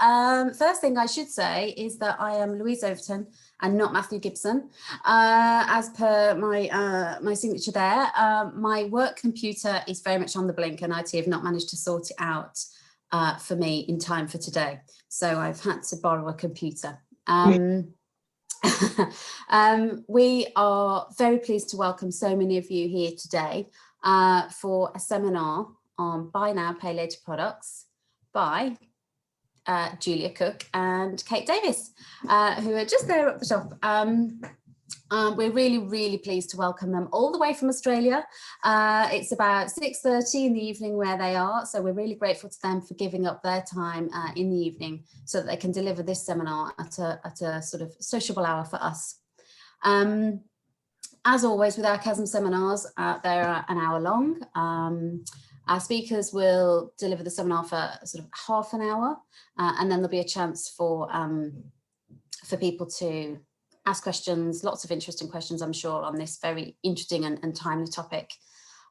First thing I should say is that I am Louise Overton and not Matthew Gibson, as per my signature there. My work computer is very much on the blink and IT have not managed to sort it out for me in time for today. So I've had to borrow a computer. We are very pleased to welcome so many of you here today for a seminar on Buy Now, Pay Later products by Julia Cook and Kate Davies, who are just there at the top. We're really pleased to welcome them all the way from Australia. It's about 6:30 in the evening where they are, so we're really grateful to them for giving up their time in the evening so that they can deliver this seminar at a sort of sociable hour for us. As always with our CHASM seminars, they're an hour long. Our speakers will deliver the seminar for sort of half an hour, and then there'll be a chance for people to ask questions, lots of interesting questions, I'm sure, on this very interesting and timely topic.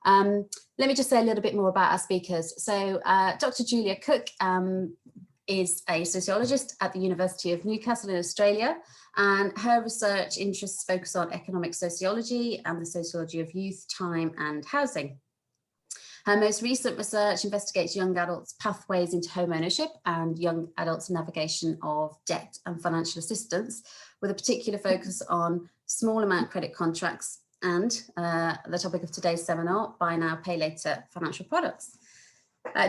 Let me just say a little bit more about our speakers. So Dr. Julia Cook is a sociologist at the University of Newcastle in Australia, and her research interests focus on economic sociology and the sociology of youth, time and housing. Her most recent research investigates young adults' pathways into home ownership and young adults' navigation of debt and financial assistance, with a particular focus on small amount credit contracts and the topic of today's seminar, Buy Now, Pay Later financial products.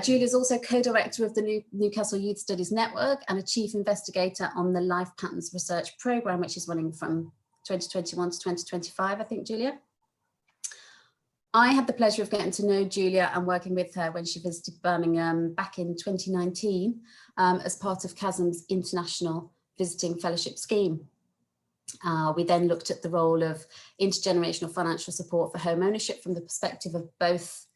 Julia is also co-director of the Newcastle Youth Studies Network and a chief investigator on the Life Patterns Research Programme, which is running from 2021 to 2025, I think, Julia. I had the pleasure of getting to know Julia and working with her when she visited Birmingham back in 2019 as part of CHASM's International Visiting Fellowship Scheme. We then looked at the role of intergenerational financial support for home ownership from the perspective of both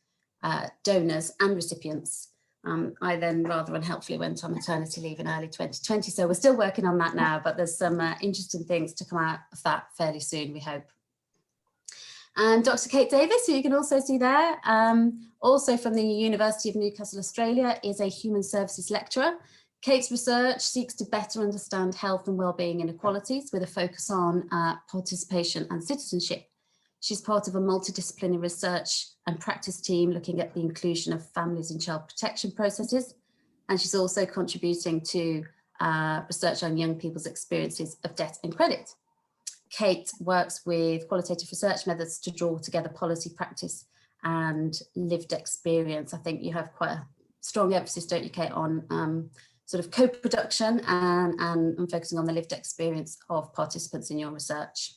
donors and recipients. I then rather unhelpfully went on maternity leave in early 2020, so we're still working on that now, but there's some interesting things to come out of that fairly soon, we hope. And Dr. Kate Davies, who you can also see there, also from the University of Newcastle, Australia, is a human services lecturer. Kate's research seeks to better understand health and wellbeing inequalities with a focus on participation and citizenship. She's part of a multidisciplinary research and practice team looking at the inclusion of families in child protection processes. And she's also contributing to research on young people's experiences of debt and credit. Kate works with qualitative research methods to draw together policy, practice and lived experience. I think you have quite a strong emphasis, don't you, Kate, on sort of co-production and focusing on the lived experience of participants in your research.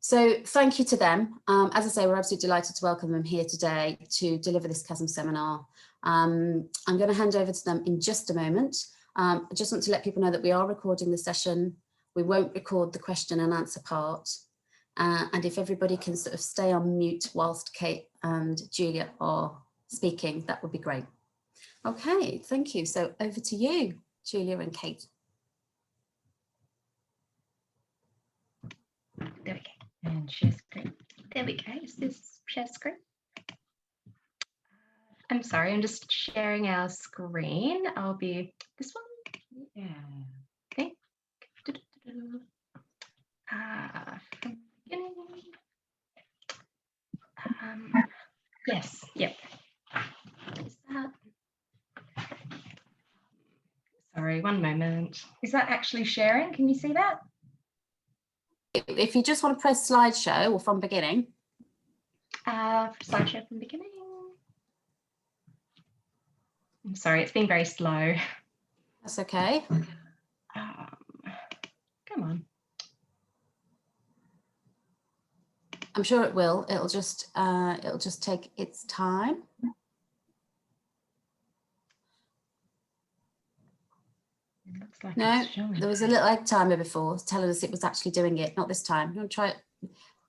So thank you to them. As I say, we're absolutely delighted to welcome them here today to deliver this CHASM seminar. I'm going to hand over to them in just a moment. I just want to let people know that we are recording the session. We won't record the question and answer part. And if everybody can sort of stay on mute whilst Kate and Julia are speaking, that would be great. Okay, thank you. So over to you, Julia and Kate. There we go. And share screen. There we go. Is this share screen? I'm sorry, I'm just sharing our screen. I'll be this one. Yeah. Okay. From beginning. Yes. Yep. Is that? Sorry, one moment. Is that actually sharing? Can you see that? If you just want to press slideshow or from beginning. Slideshow from beginning. I'm sorry, it's been very slow. That's okay. Come on. I'm sure it will. It'll just take its time. It looks like No, it's showing. there was a little egg timer before telling us it was actually doing it. Not this time. You want to try it?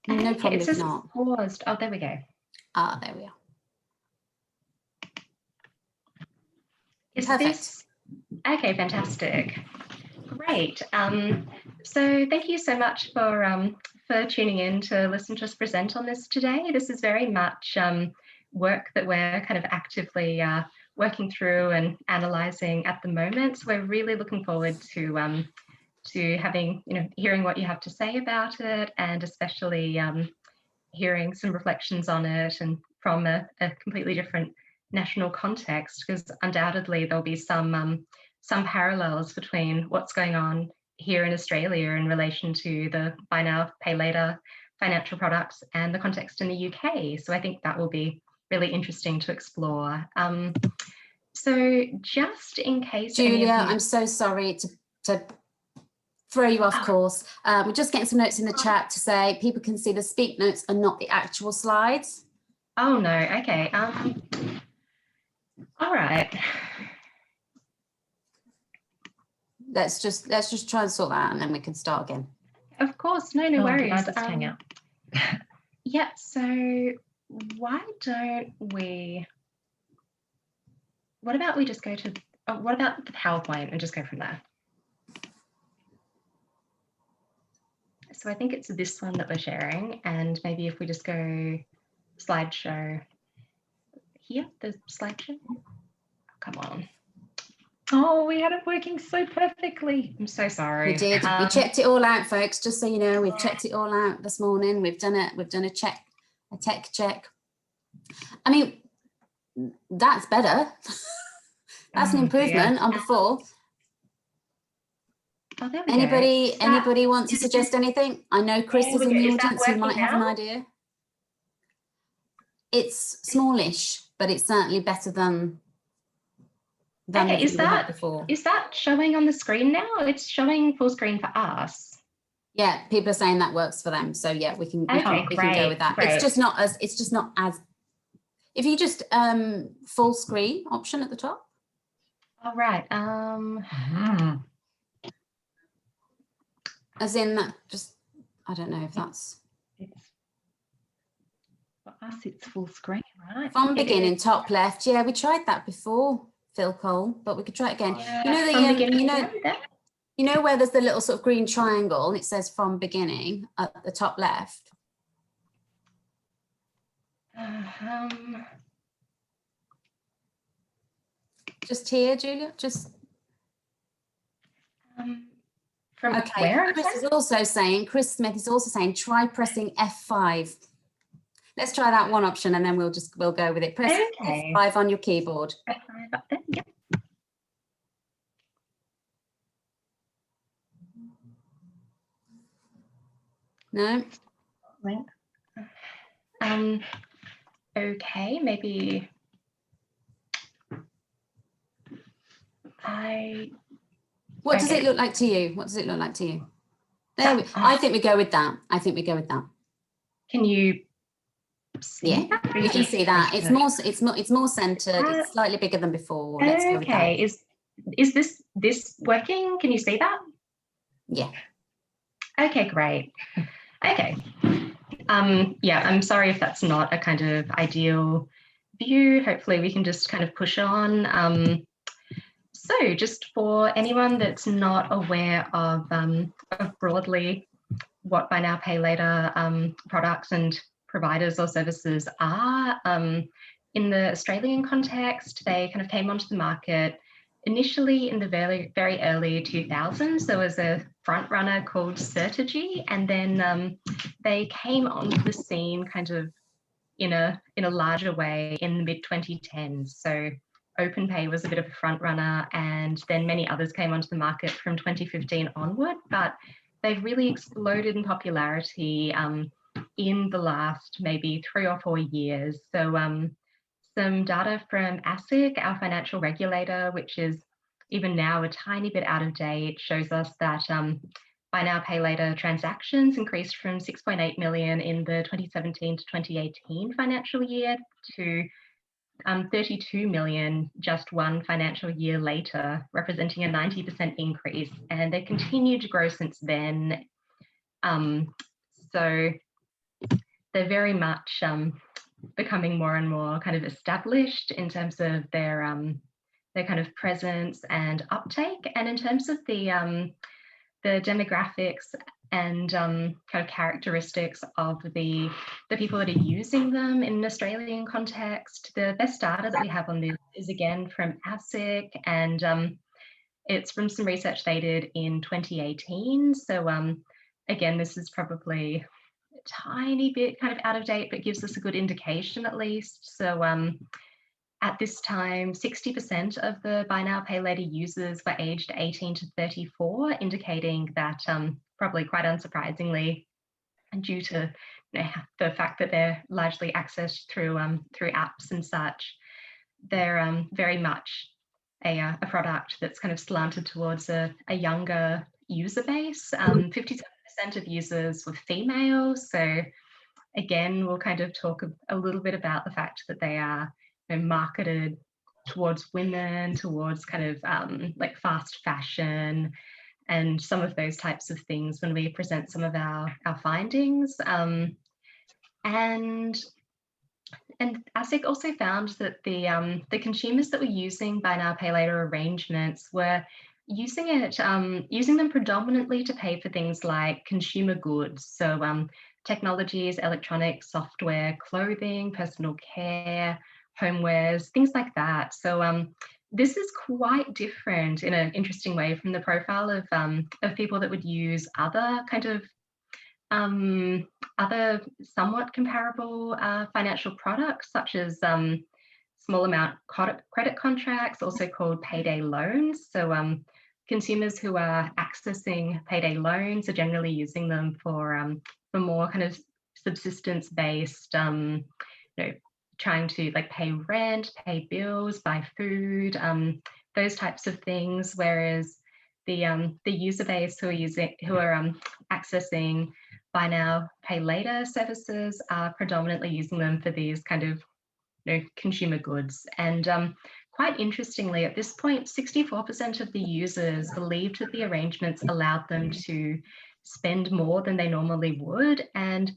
No Okay, problem it says if not. Paused. Oh, there we go. Ah, there we are. Is Perfect. this okay? Fantastic. Great. So thank you so much for tuning in to listen to us present on this today. This is very much work that we're kind of actively working through and analysing at the moment. So we're really looking forward to having, hearing what you have to say about it, and especially hearing some reflections on it and from a completely different national context, because undoubtedly there'll be some parallels between what's going on here in Australia in relation to the buy now, pay later financial products and the context in the UK. So I think that will be really interesting to explore. So just in case, Julia, I'm so sorry to throw you off course. We're just getting some notes in the chat to say people can see the speak notes and not the actual slides. Oh no, okay. All right. Let's just try and sort that out, and then we can start again. Of course, no worries. Can I just hang out? Yeah, so why don't we, what about we just go to, what about the PowerPoint and just go from there? So I think it's this one that we're sharing, and maybe if we just go slideshow here, the slideshow. Oh, come on. Oh, we had it working so perfectly. I'm so sorry. We did. We checked it all out, folks. Just so you know, we've checked it all out this morning. We've done a tech check. I mean, that's better. That's an improvement on before. Oh, there we Anybody want to suggest anything? I know Chris is in the audience who might have an idea. It's smallish, but it's certainly better than okay, we had before. Is that showing on the screen now? It's showing full screen for us. Yeah, people are saying that works for them. So yeah, we can go with that. Great. It's just not as if you just full screen option at the top. All right. As in that, just I don't know if that's For us, it's full screen, right? from beginning, top left. Yeah, we tried that before, Phil Cole, but we could try it again. You know where there's the little sort of green triangle and it says from beginning at the top left. Just here, Julia. Just. From okay. Where? Chris Smith is also saying try pressing F5. Let's try that one option and then we'll go with it. Press F5 on your keyboard. F5 up there. Yep. No. Okay, maybe What does it look like to you? What does it look like to you? I think we go with that. Can you see that? You can see that. It's more centered. It's slightly bigger than before. Let's go with that. Is this working? Can you see that? Yeah. Okay, great. Okay. Yeah, I'm sorry if that's not a kind of ideal view. Hopefully we can just kind of push on. So just for anyone that's not aware of broadly what buy now, pay later products and providers or services are, in the Australian context, they kind of came onto the market initially in the very, very early 2000s. There was a front runner called Certegy, and then they came onto the scene kind of in a larger way in the mid 2010s. So OpenPay was a bit of a front runner, and then many others came onto the market from 2015 onward, but they've really exploded in popularity in the last maybe 3 or 4 years. So some data from ASIC, our financial regulator, which is even now a tiny bit out of date, shows us that buy now, pay later transactions increased from 6.8 million in the 2017 to 2018 financial year to 32 million just one financial year later, representing a 90% increase. And they continued to grow since then. So they're very much becoming more and more kind of established in terms of their kind of presence and uptake. And in terms of the demographics and kind of characteristics of the people that are using them in an Australian context. The best data that we have on this is again from ASIC, and it's from some research they did in 2018. So again, this is probably a tiny bit kind of out of date, but gives us a good indication at least. So at this time, 60% of the buy now, pay later users were aged 18 to 34, indicating that probably quite unsurprisingly, and due to the fact that they're largely accessed through apps and such, they're very much a product that's kind of slanted towards a younger user base. 57% of users were female. So again, we'll kind of talk a little bit about the fact that they are marketed towards women, towards kind of like fast fashion and some of those types of things when we present some of our findings. And ASIC also found that the consumers that were using buy now, pay later arrangements were using them predominantly to pay for things like consumer goods. So technologies, electronics, software, clothing, personal care, homewares, things like that. So this is quite different in an interesting way from the profile of people that would use other kind of other somewhat comparable financial products, such as small amount credit contracts, also called payday loans. So consumers who are accessing payday loans are generally using them for more kind of subsistence-based, trying to like pay rent, pay bills, buy food, those types of things. Whereas the user base who are accessing buy now, pay later services are predominantly using them for these kind of consumer goods. And quite interestingly, at this point, 64% of the users believed that the arrangements allowed them to spend more than they normally would. And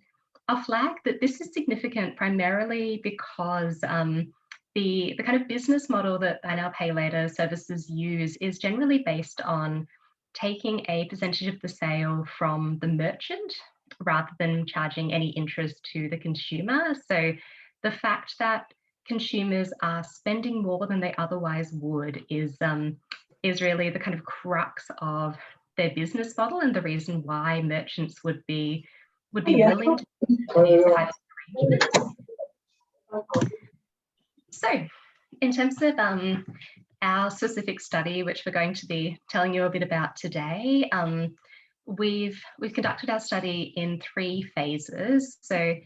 I'll flag that this is significant primarily because the kind of business model that buy now, pay later services use is generally based on taking a percentage of the sale from the merchant rather than charging any interest to the consumer. So the fact that consumers are spending more than they otherwise would is really the kind of crux of their business model and the reason why merchants would be willing to do these types of arrangements. So in terms of our specific study, which we're going to be telling you a bit about today, we've conducted our study in 3 phases. So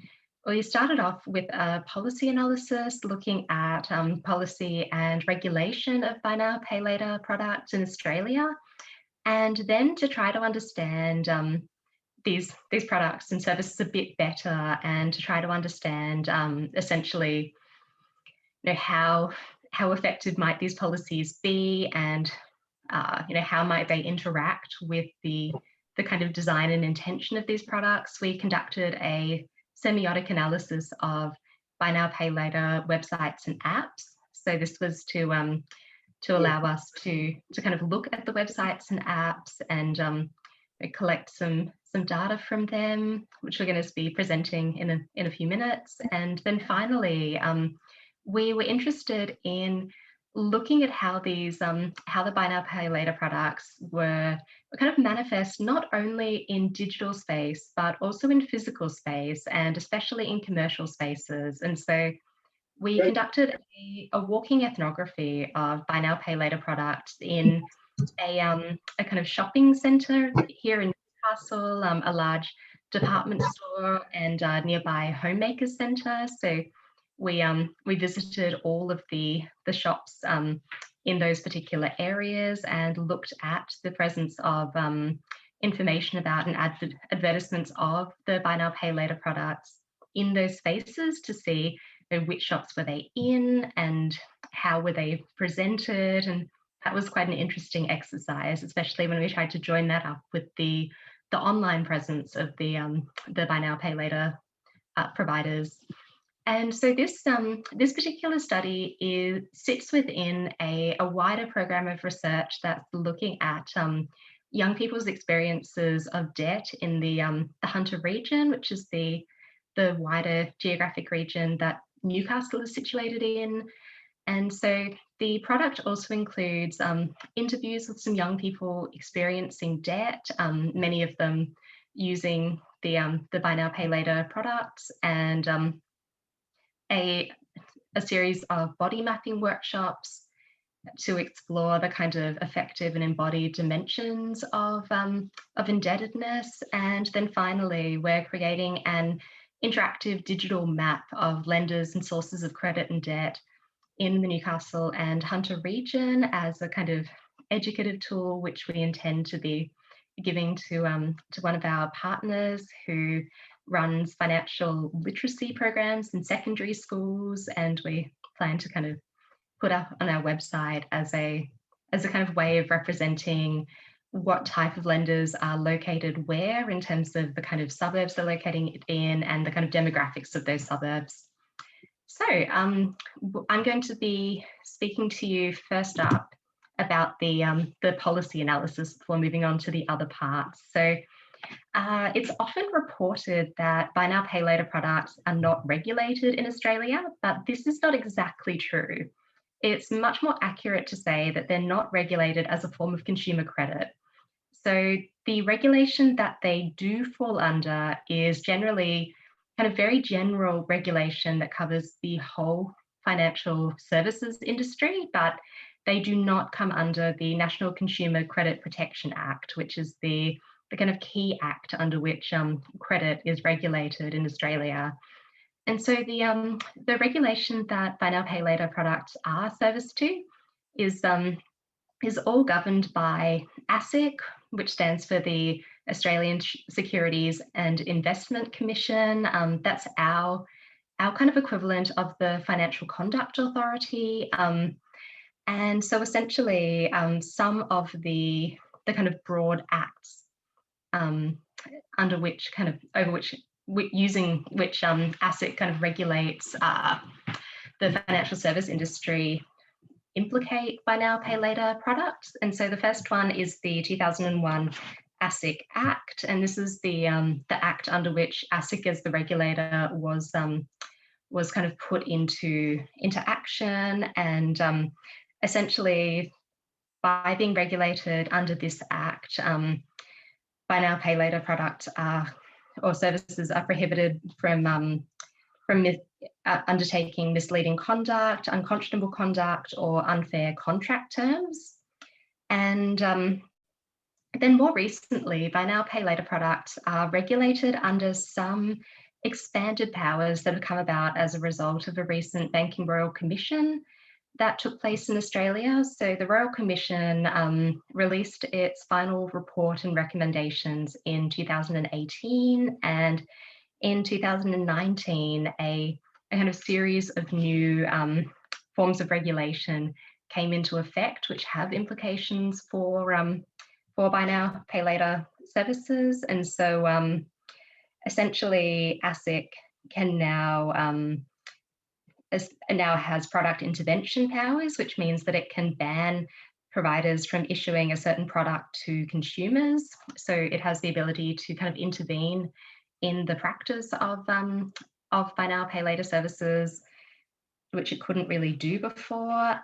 we started off with a policy analysis looking at policy and regulation of buy now, pay later products in Australia, and then to try to understand these products and services a bit better, and to try to understand essentially how effective might these policies be, and how might they interact with the kind of design and intention of these products. We conducted a semiotic analysis of buy now, pay later websites and apps. So this was to allow us to kind of look at the websites and apps and collect some data from them, which we're going to be presenting in a few minutes. And then finally, we were interested in looking at how the buy now, pay later products were kind of manifest not only in digital space, but also in physical space, and especially in commercial spaces. And so we conducted a walking ethnography of buy now, pay later products in a kind of shopping centre here in Newcastle, a large department store, and nearby homemakers centre. So we visited all of the shops in those particular areas and looked at the presence of information about and advertisements of the buy now, pay later products in those spaces to see which shops were they in and how were they presented. And that was quite an interesting exercise, especially when we tried to join that up with the online presence of the buy now, pay later providers. And so this particular study sits within a wider program of research that's looking at young people's experiences of debt in the Hunter region, which is the wider geographic region that Newcastle is situated in. And so the product also includes interviews with some young people experiencing debt, many of them using the buy now, pay later products, and a series of body mapping workshops to explore the kind of effective and embodied dimensions of indebtedness. And then finally, we're creating an interactive digital map of lenders and sources of credit and debt in the Newcastle and Hunter region as a kind of educative tool, which we intend to be giving to one of our partners who runs financial literacy programs in secondary schools, and we plan to kind of put up on our website as a kind of way of representing what type of lenders are located where in terms of the kind of suburbs they're locating it in and the kind of demographics of those suburbs. So I'm going to be speaking to you first up about the policy analysis before moving on to the other parts. So it's often reported that buy now, pay later products are not regulated in Australia, but this is not exactly true. It's much more accurate to say that they're not regulated as a form of consumer credit. So the regulation that they do fall under is generally kind of very general regulation that covers the whole financial services industry, but they do not come under the National Consumer Credit Protection Act, which is the kind of key act under which credit is regulated in Australia. And so the regulation that buy now, pay later products are serviced to is all governed by ASIC, which stands for the Australian Securities and Investment Commission. That's our kind of equivalent of the Financial Conduct Authority. And so essentially some of the kind of broad acts under which kind of over which using which ASIC kind of regulates the financial service industry implicate buy now, pay later products. And so the first one is the 2001 ASIC Act, and this is the act under which ASIC as the regulator was kind of put into action, and essentially by being regulated under this act, buy now, pay later products or services are prohibited from undertaking misleading conduct, unconscionable conduct, or unfair contract terms. And then more recently, buy now, pay later products are regulated under some expanded powers that have come about as a result of a recent Banking Royal Commission that took place in Australia. So the Royal Commission released its final report and recommendations in 2018, and in 2019, a kind of series of new forms of regulation came into effect, which have implications for buy now, pay later services. And so essentially ASIC can now has product intervention powers, which means that it can ban providers from issuing a certain product to consumers. So it has the ability to kind of intervene in the practice of buy now, pay later services, which it couldn't really do before.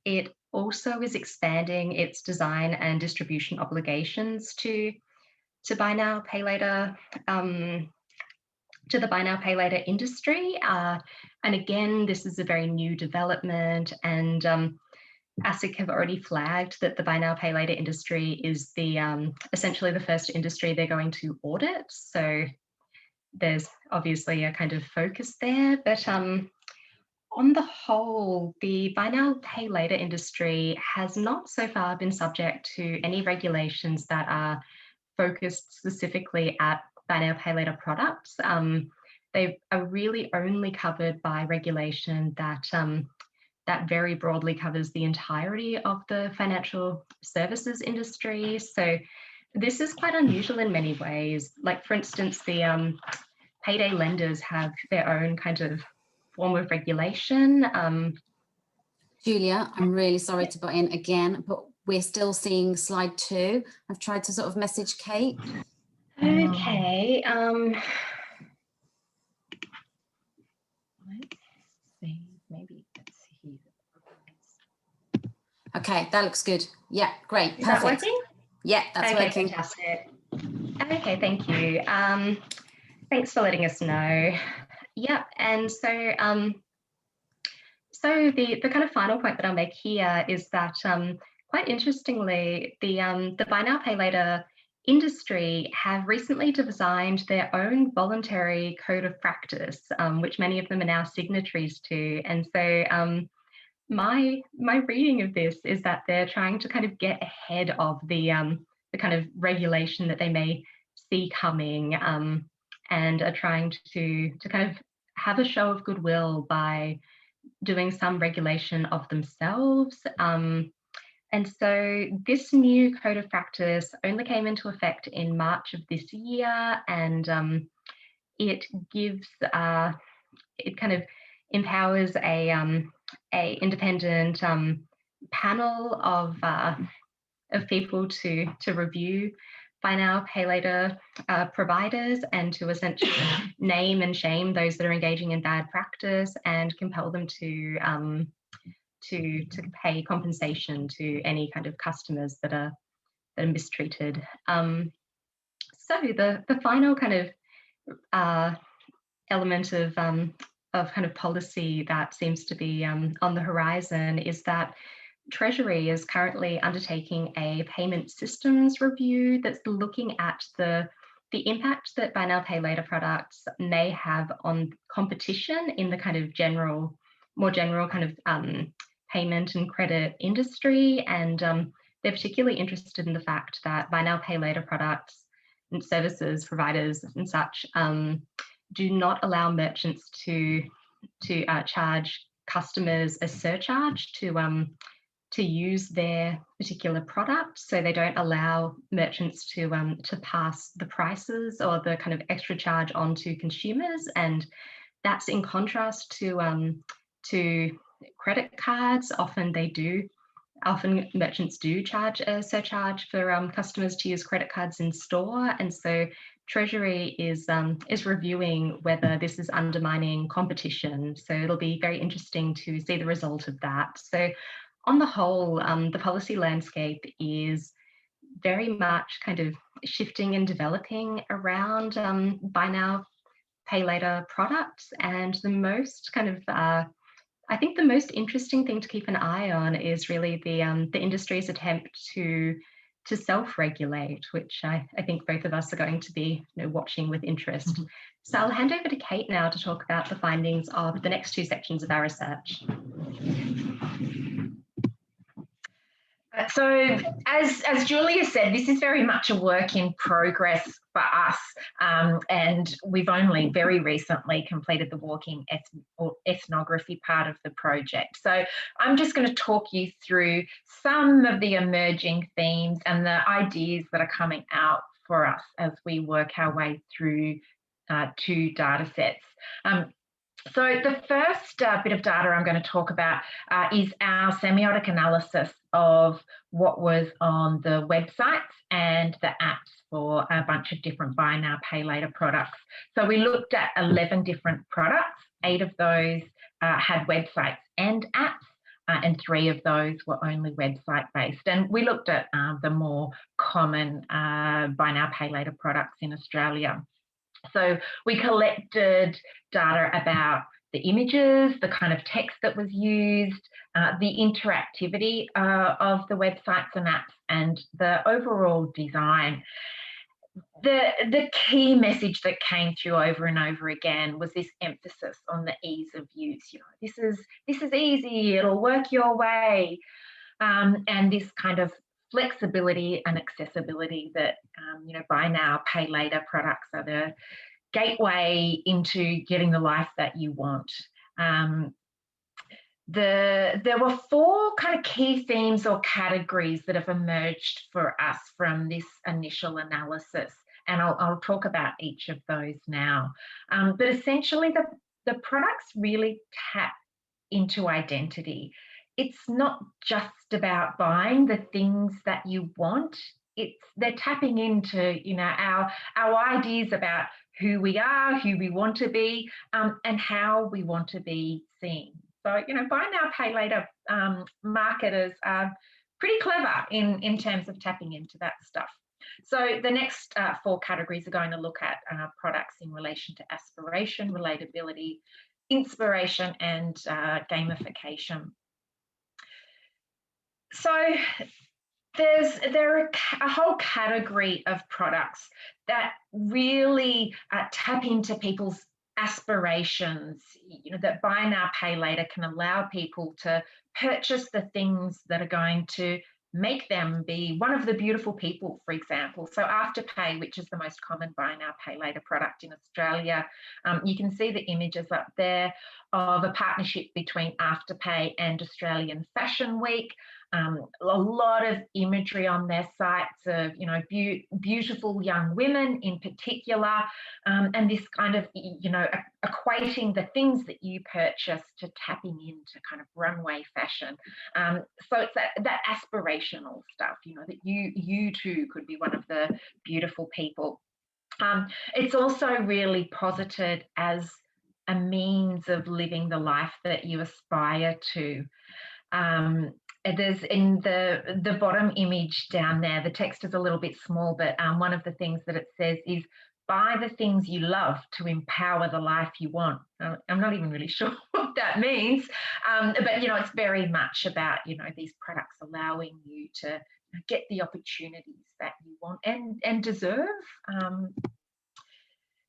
It also is expanding its design and distribution obligations to buy now, pay later, to the buy now, pay later industry. And again, this is a very new development, and ASIC have already flagged that the buy now, pay later industry is the essentially the first industry they're going to audit. So there's obviously a kind of focus there, but on the whole, the buy now, pay later industry has not so far been subject to any regulations that are focused specifically at buy now, pay later products. They are really only covered by regulation that that very broadly covers the entirety of the financial services industry. So this is quite unusual in many ways. Like, for instance, the payday lenders have their own kind of form of regulation. Julia, I'm really sorry to butt in again, but we're still seeing slide 2. I've tried to sort of message Kate. Okay. Let's see, maybe it's here. Okay, that looks good. Yeah, great. Is that Perfect. working? Yeah, that's Okay, working. fantastic. Okay, thank you. Thanks for letting us know. Yep, and so so the kind of final point that I'll make here is that quite interestingly, the buy now pay later industry have recently designed their own voluntary code of practice, which many of them are now signatories to. And so my reading of this is that they're trying to kind of get ahead of the kind of regulation that they may see coming, and are trying to kind of have a show of goodwill by doing some regulation of themselves. And so this new code of practice only came into effect in March of this year, and it gives it kind of empowers a independent panel of people to review buy now pay later providers, and to essentially name and shame those that are engaging in bad practice and compel them to pay compensation to any kind of customers that are mistreated. So the final kind of element of kind of policy that seems to be on the horizon is that Treasury is currently undertaking a payment systems review that's looking at the impact that buy now pay later products may have on competition in the kind of more general kind of payment and credit industry. And they're particularly interested in the fact that buy now pay later products and services providers and such do not allow merchants to charge customers a surcharge to use their particular product. So they don't allow merchants to pass the prices or the kind of extra charge on to consumers, and that's in contrast to credit cards. Often merchants do charge a surcharge for customers to use credit cards in store, and so Treasury is reviewing whether this is undermining competition. So it'll be very interesting to see the result of that. So on the whole, the policy landscape is very much kind of shifting and developing around buy now pay later products, and the most kind of I think the most interesting thing to keep an eye on is really the industry's attempt to self-regulate, which I think both of us are going to be watching with interest. Mm-hmm. So I'll hand over to Kate now to talk about the findings of the next 2 sections of our research. So as Julia said, this is very much a work in progress for us, and we've only very recently completed the walking ethnography part of the project. So I'm just going to talk you through some of the emerging themes and the ideas that are coming out for us as we work our way through 2 data sets. So the first bit of data I'm going to talk about is our semiotic analysis of what was on the websites and the apps for a bunch of different buy now, pay later products. So we looked at 11 different products. 8 of those had websites and apps, and 3 of those were only website based. And we looked at the more common buy now, pay later products in Australia. So we collected data about the images, the kind of text that was used, the interactivity of the websites and apps, and the overall design. The key message that came through over and over again was this emphasis on the ease of use. This is easy, it'll work your way, and this kind of flexibility and accessibility that buy now, pay later products are the gateway into getting the life that you want. There were 4 kind of key themes or categories that have emerged for us from this initial analysis, and I'll talk about each of those now. But essentially, the products really tap into identity. it's not just about buying the things that you want. They're tapping into, you know, our ideas about who we are, who we want to be, and how we want to be seen. So, you know, buy now, pay later marketers are pretty clever in terms of tapping into that stuff. So the next 4 categories are going to look at products in relation to aspiration, relatability, inspiration, and gamification. So there are a whole category of products that really tap into people's aspirations, you know, that buy now, pay later can allow people to purchase the things that are going to make them be one of the beautiful people, for example. So Afterpay, which is the most common buy now, pay later product in Australia, you can see the images up there of a partnership between Afterpay and Australian Fashion Week. A lot of imagery on their sites of, you know, beautiful young women in particular, and this kind of, you know, equating the things that you purchase to tapping into kind of runway fashion. So it's that aspirational stuff, you know, that you too could be one of the beautiful people. It's also really posited as a means of living the life that you aspire to. There's in the bottom image down there, the text is a little bit small, but one of the things that it says is, buy the things you love to empower the life you want. I'm not even really sure what that means, but, you know, it's very much about, you know, these products allowing you to get the opportunities that you want and deserve.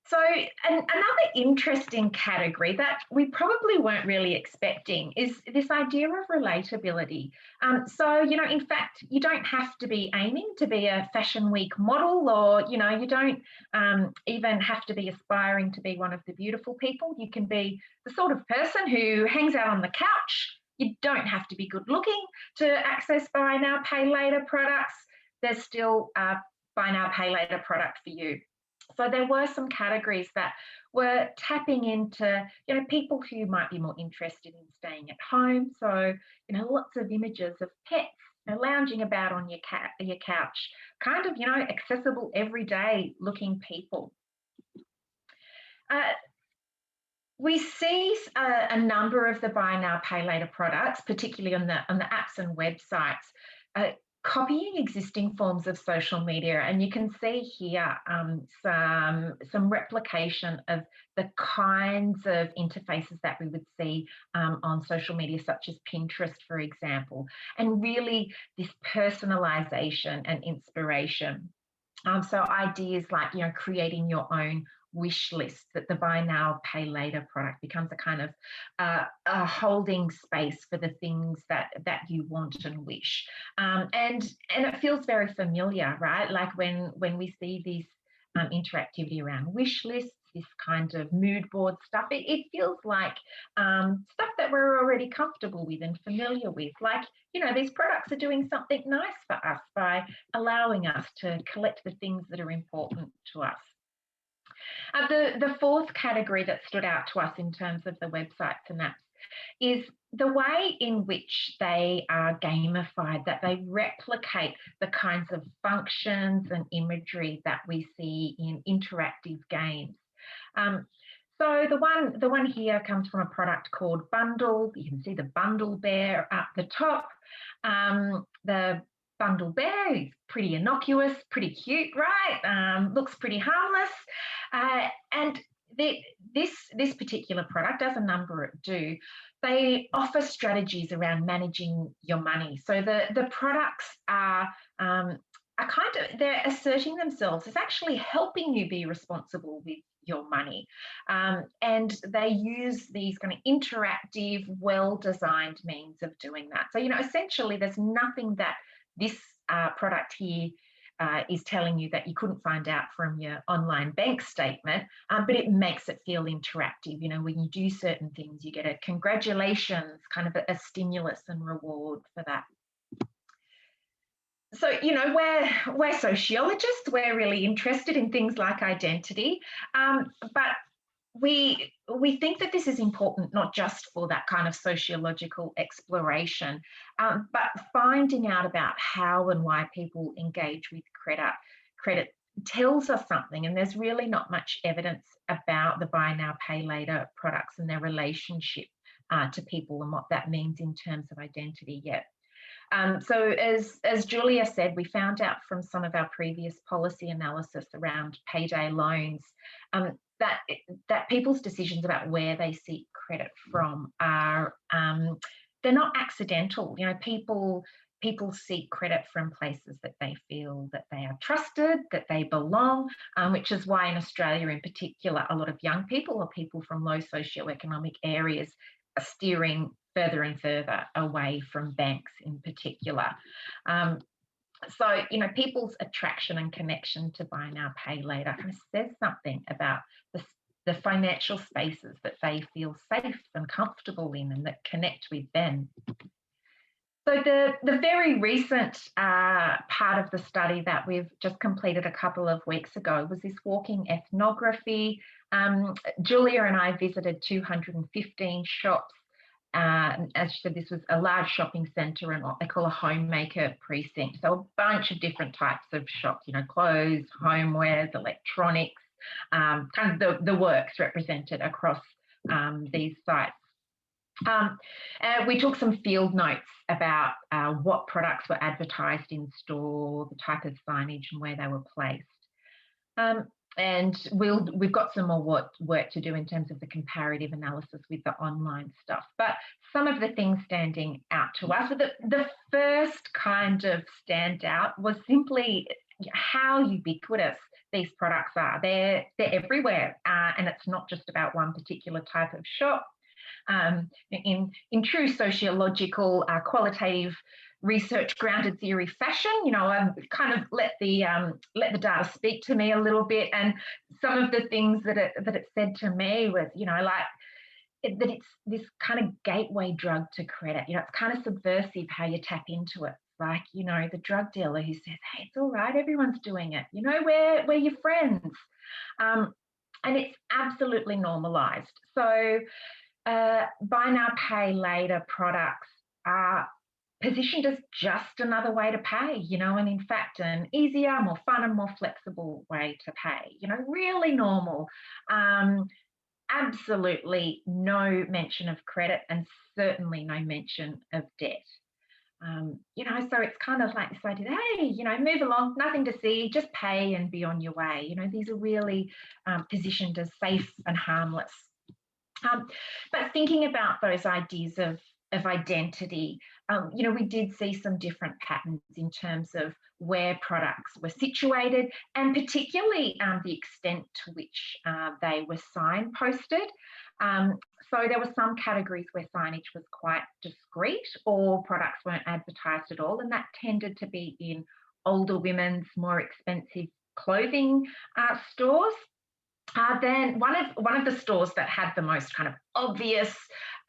So another interesting category that we probably weren't really expecting is this idea of relatability. So, you know, in fact, you don't have to be aiming to be a Fashion Week model, or, you know, you don't even have to be aspiring to be one of the beautiful people. You can be the sort of person who hangs out on the couch. You don't have to be good looking to access buy now, pay later products. There's still a buy now, pay later product for you. So there were some categories that were tapping into, you know, people who might be more interested in staying at home. So, you know, lots of images of pets, you know, lounging about on your couch, kind of, you know, accessible, everyday looking people. We see a number of the buy now, pay later products, particularly on the apps and websites, copying existing forms of social media, and you can see here some replication of the kinds of interfaces that we would see on social media, such as Pinterest, for example, and really this personalization and inspiration. So ideas like, you know, creating your own wish list, that the buy now, pay later product becomes a kind of a holding space for the things that you want and wish. And it feels very familiar, right? Like when we see these interactivity around wish lists, this kind of mood board stuff, it feels like stuff that we're already comfortable with and familiar with. Like, you know, these products are doing something nice for us by allowing us to collect the things that are important to us. The fourth category that stood out to us in terms of the websites and apps is the way in which they are gamified, that they replicate the kinds of functions and imagery that we see in interactive games. So the one here comes from a product called Bundle. You can see the Bundle Bear at the top. The Bundle Bear is pretty innocuous, pretty cute, right? Looks pretty harmless. And this particular product, as a number do, they offer strategies around managing your money. So the products are kind of, they're asserting themselves as actually helping you be responsible with your money. And they use these kind of interactive, well-designed means of doing that. So, you know, essentially there's nothing that this product here is telling you that you couldn't find out from your online bank statement, but it makes it feel interactive. You know, when you do certain things, you get a congratulations, kind of a stimulus and reward for that. So, you know, we're sociologists, we're really interested in things like identity, but we think that this is important, not just for that kind of sociological exploration, but finding out about how and why people engage with credit tells us something, and there's really not much evidence about the buy now, pay later products and their relationship to people and what that means in terms of identity yet. So as Julia said, we found out from some of our previous policy analysis around payday loans that people's decisions about where they seek credit from are they're not accidental. You know, people seek credit from places that they feel that they are trusted, that they belong, which is why in Australia in particular, a lot of young people or people from low socioeconomic areas are steering further and further away from banks in particular. So, you know, people's attraction and connection to buy now, pay later kind of says something about the financial spaces that they feel safe and comfortable in and that connect with them. So the very recent part of the study that we've just completed a couple of weeks ago was this walking ethnography. Julia and I visited 215 shops. As she said, this was a large shopping centre and what they call a homemaker precinct. So a bunch of different types of shops, you know, clothes, homewares, electronics, kind of the works represented across these sites. We took some field notes about what products were advertised in store, the type of signage and where they were placed. And we've got some more work to do in terms of the comparative analysis with the online stuff. But some of the things standing out to us, the first kind of standout was simply how ubiquitous these products are. They're everywhere, and it's not just about one particular type of shop. In true sociological, qualitative, research-grounded theory fashion, you know, I kind of let the data speak to me a little bit, and some of the things that it said to me was, you know, like that it's this kind of gateway drug to credit. You know, it's kind of subversive how you tap into it. Like, you know, the drug dealer who says, "Hey, it's all right, everyone's doing it. You know, we're your friends," and it's absolutely normalised. So, buy now, pay later products are positioned as just another way to pay, you know, and in fact, an easier, more fun and more flexible way to pay, you know, really normal. Absolutely no mention of credit and certainly no mention of debt. You know, so it's kind of like this idea, hey, you know, move along, nothing to see, just pay and be on your way. You know, these are really positioned as safe and harmless. But thinking about those ideas of identity, you know, we did see some different patterns in terms of where products were situated and particularly the extent to which they were signposted. So there were some categories where signage was quite discreet or products weren't advertised at all, and that tended to be in older women's more expensive clothing stores. Then one of the stores that had the most kind of obvious,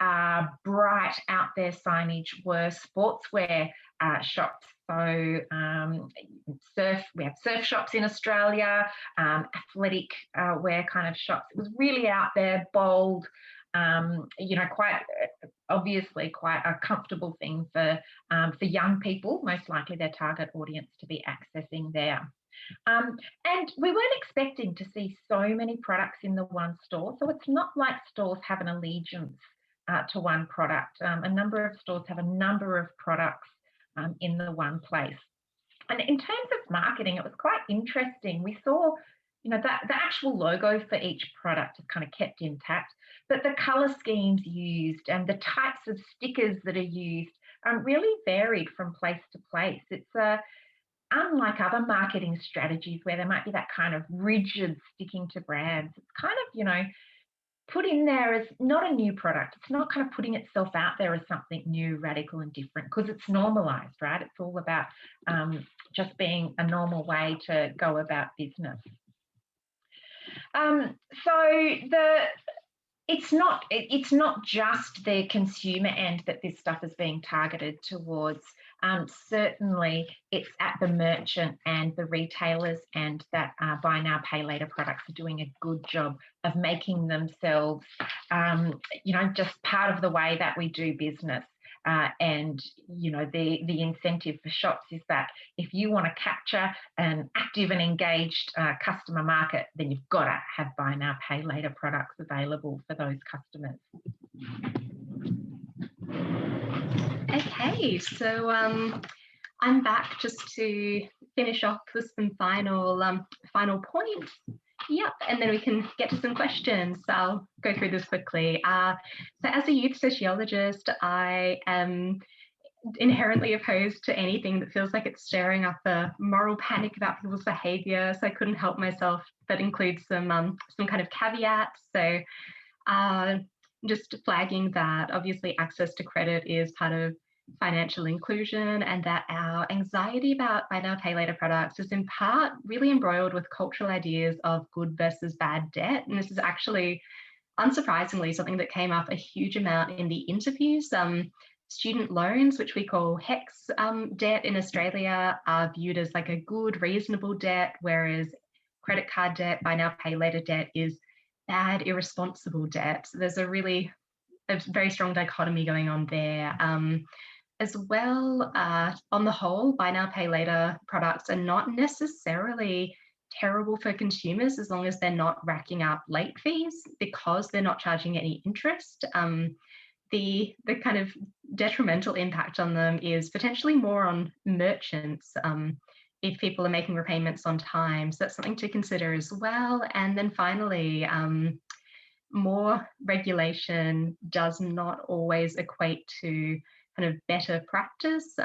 bright out there signage were sportswear shops. So we have surf shops in Australia, athletic wear kind of shops. It was really out there, bold, you know, quite obviously quite a comfortable thing for young people, most likely their target audience to be accessing there. And we weren't expecting to see so many products in the one store. So it's not like stores have an allegiance to one product. A number of stores have a number of products in the one place. And in terms of marketing, it was quite interesting. We saw, you know, that the actual logo for each product is kind of kept intact, but the colour schemes used and the types of stickers that are used really varied from place to place. It's unlike other marketing strategies where there might be that kind of rigid sticking to brands. It's kind of, you know, put in there as not a new product. It's not kind of putting itself out there as something new, radical and different because it's normalised, right? It's all about just being a normal way to go about business. It's not just the consumer end that this stuff is being targeted towards. certainly it's at the merchant and the retailers, and that buy now, pay later products are doing a good job of making themselves, just part of the way that we do business. And the incentive for shops is that if you want to capture an active and engaged customer market, then you've got to have buy now, pay later products available for those customers. Okay, so I'm back just to finish off with some final points. Yep, and then we can get to some questions. So I'll go through this quickly. So as a youth sociologist, I am inherently opposed to anything that feels like it's stirring up a moral panic about people's behaviour. So I couldn't help myself. That includes some kind of caveats. So just flagging that obviously access to credit is part of financial inclusion, and that our anxiety about buy now, pay later products is in part really embroiled with cultural ideas of good versus bad debt. And this is actually, unsurprisingly, something that came up a huge amount in the interviews. Student loans, which we call HEX debt in Australia, are viewed as like a good, reasonable debt, whereas credit card debt, buy now, pay later debt is bad, irresponsible debt. So there's a very strong dichotomy going on there. As well, on the whole, buy now, pay later products are not necessarily terrible for consumers as long as they're not racking up late fees, because they're not charging any interest. The kind of detrimental impact on them is potentially more on merchants if people are making repayments on time. So that's something to consider as well. And then finally, more regulation does not always equate to kind of better practice.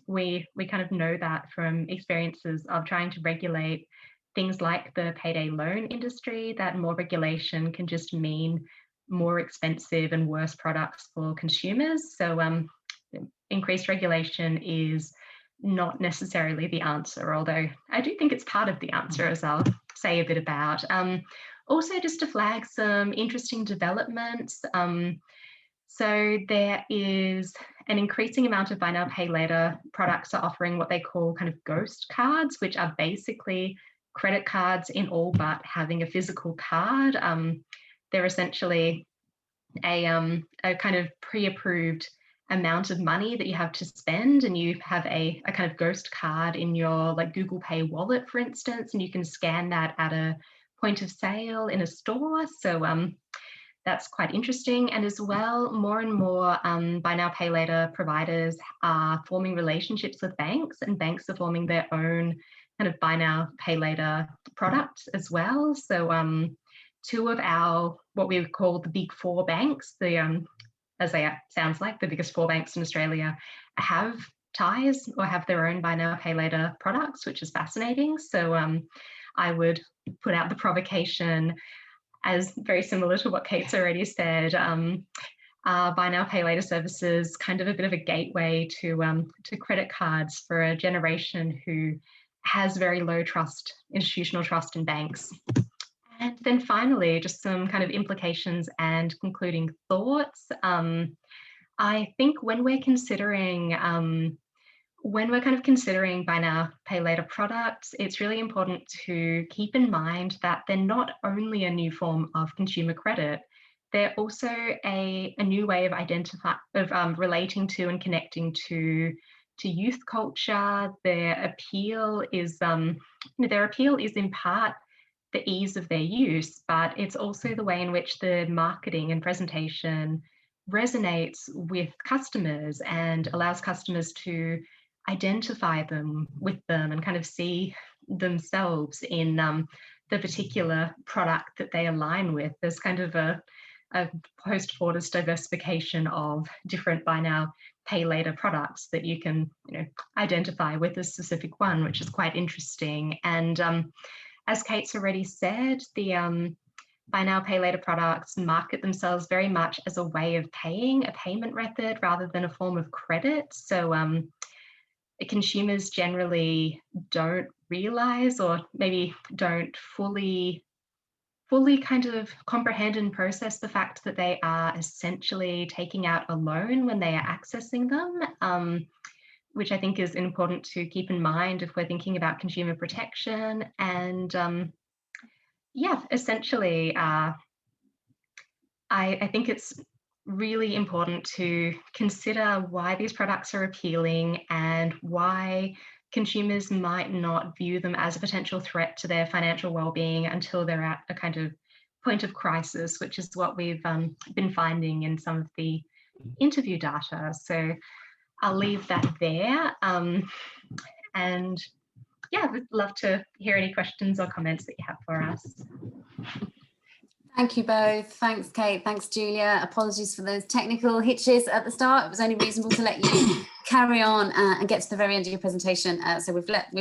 We kind of know that from experiences of trying to regulate things like the payday loan industry, that more regulation can just mean more expensive and worse products for consumers. So increased regulation is not necessarily the answer, although I do think it's part of the answer, as I'll say a bit about. Also, just to flag some interesting developments. So there is an increasing amount of buy now, pay later products are offering what they call kind of ghost cards, which are basically credit cards in all but having a physical card. They're essentially a kind of pre-approved amount of money that you have to spend, and you have a kind of ghost card in your like Google Pay wallet, for instance, and you can scan that at a point of sale in a store. So that's quite interesting. And as well, more and more buy now, pay later providers are forming relationships with banks, and banks are forming their own kind of buy now, pay later products as well. So two of our, what we would call the big four banks, as they sounds like, the biggest four banks in Australia, have ties or have their own buy now, pay later products, which is fascinating. So I would put out the provocation, as very similar to what Kate's already said, buy now, pay later services, kind of a bit of a gateway to credit cards for a generation who has very low trust, institutional trust in banks. And then finally, just some kind of implications and concluding thoughts. I think when we're considering buy now, pay later products, it's really important to keep in mind that they're not only a new form of consumer credit, they're also a new way of relating to and connecting to youth culture. Their appeal is in part the ease of their use, but it's also the way in which the marketing and presentation resonates with customers and allows customers to identify with them and kind of see themselves in the particular product that they align with. There's kind of a post-Fordist diversification of different buy now, pay later products that you can identify with a specific one, which is quite interesting. And as Kate's already said, the buy now, pay later products market themselves very much as a way of paying, a payment method rather than a form of credit. So consumers generally don't realize, or maybe don't fully kind of comprehend and process the fact that they are essentially taking out a loan when they are accessing them. which I think is important to keep in mind if we're thinking about consumer protection. And yeah, essentially, I think it's really important to consider why these products are appealing and why consumers might not view them as a potential threat to their financial well-being until they're at a kind of point of crisis, which is what we've been finding in some of the interview data. So I'll leave that there. And yeah, we'd love to hear any questions or comments that you have for us. Thank you both. Thanks, Kate. Thanks, Julia. Apologies for those technical hitches at the start. It was only reasonable to let you carry on and get to the very end of your presentation. So we've let